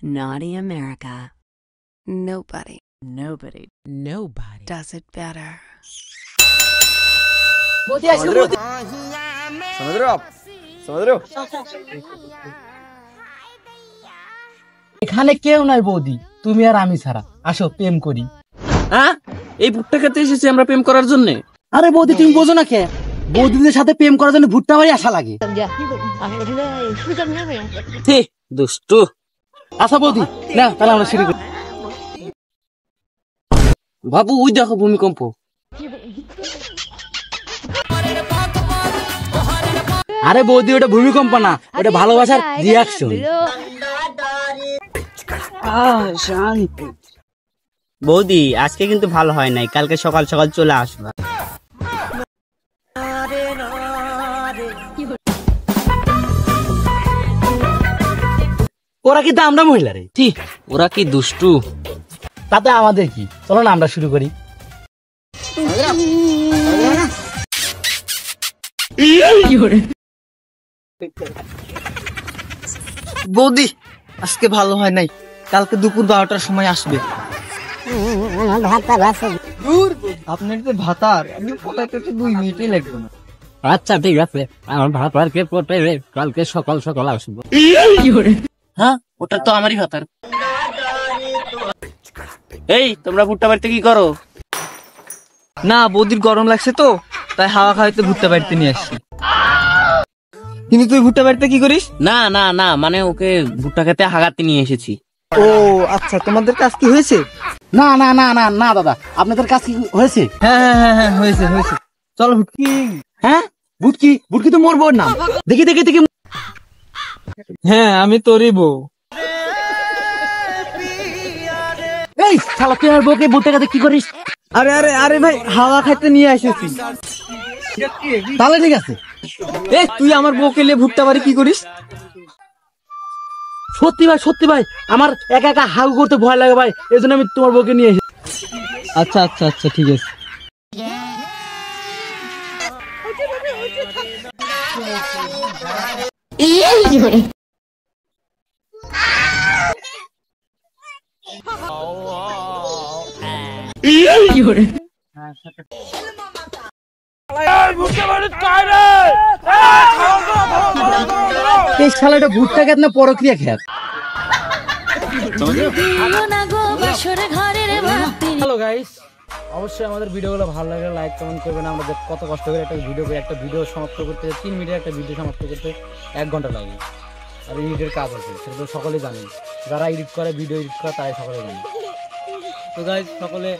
Naughty America. Nobody Does it better. এখানে কেউ নাই বৌদি, তুমি আর আমি ছাড়া। আসো প্রেম করি। হ্যাঁ, এই ভুট্টা খেতে এসেছি আমরা প্রেম করার জন্য। আরে বৌদি তুমি বোঝো না কে, বৌদিদের সাথে প্রেম করার জন্য ভুট্টা বাড়ি আসা লাগে। দুষ্টু। আচ্ছা বৌদি না, তাহলে আমরা শুরু করি। বাবু ওই দেখো ভূমিকম্প। আরে বৌদি ওটা ভূমিকম্প না, ওটা ভালোবাসার রিয়াকশন। বৌদি আজকে কিন্তু ভালো হয় নাই, কালকে সকাল সকাল চলে আসবা। ওরা কিন্তু আমরা মহিলা রে, ওরা কি দুষ্টু। তাতে আমাদের কি, চলো না আমরা শুরু করি। বৌদি আজকে ভালো হয় নাই, কালকে দুপুর 12টার সময় আসবে। আপনার তো ভাতার পটাইতে 2 মিনিটই লাগবে না। আচ্ছা ঠিক আছে, আমার ভাত কালকে সকাল সকাল আসবো। হ্যাঁ, ওটা তো আমারই ভাতার। এই তোমরা ভুট্টা বাড়িতে কি করো? না বৌদির গরম লাগছে তো, তাই হাওয়া খাওয়াইতে ভুট্টা বাড়িতে নিয়ে আসছি। কিন্তু তুই ভুট্টা বাড়িতে কি করিস? না না না, মানে ওকে ভুট্টা খেতে হাগাতে নিয়ে এসেছি। ও আচ্ছা, তোমাদের কাজ কি হয়েছে? না না না না না দাদা, আপনাদের কাজ কি হয়েছে? হ্যাঁ হয়েছে হয়েছে। চলো ভুটকি। হ্যাঁ বুটকি, বুটকি তো মোর বউর নাম। দেখি দেখি দেখি। হ্যাঁ আমি তোরই বউ। এই শালা তুই আর বউকে ভুট্টা খেতে কি করিস? আরে আরে আরে ভাই, হাওয়া খাইতে নিয়ে এসেছি। তাহলে ঠিক আছে। এই তুই আমার বউকে নিয়ে ভুট্টা বাড়ি কি করিস? সত্যি ভাই আমার একা একা হাউ করতে ভয় লাগে ভাই, এই জন্য আমি তোমার বউকে নিয়ে এসেছি। আচ্ছা আচ্ছা আচ্ছা ঠিক আছে। এই শালাটা ভুট্টা খেত না পরক্রিয়া খেত। হ্যালো গাইস, অবশ্যই আমাদের ভিডিওগুলো ভালো লাগলে লাইক কমেন্ট করবেন। আমরা কত কষ্ট করে একটা ভিডিও সমাপ্ত করতে 3 মিনিটের একটা ভিডিও সমাপ্ত করতে 1 ঘন্টা লাগে। আর এডিটের কাজ আছে, সেটা তো সকলেই জানেন। যারা এডিট করে, ভিডিও এডিট করে, তারাই সকলে জানে। তো গাইস সকলে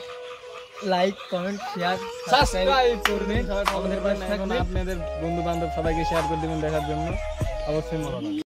লাইক কমেন্ট শেয়ার সাবস্ক্রাইব করবেন। আমাদের পাশে থাকবেন, আপনাদের বন্ধু বান্ধব সবাইকে শেয়ার করে দিবেন দেখার জন্য। অবশ্যই মনে রাখবেন।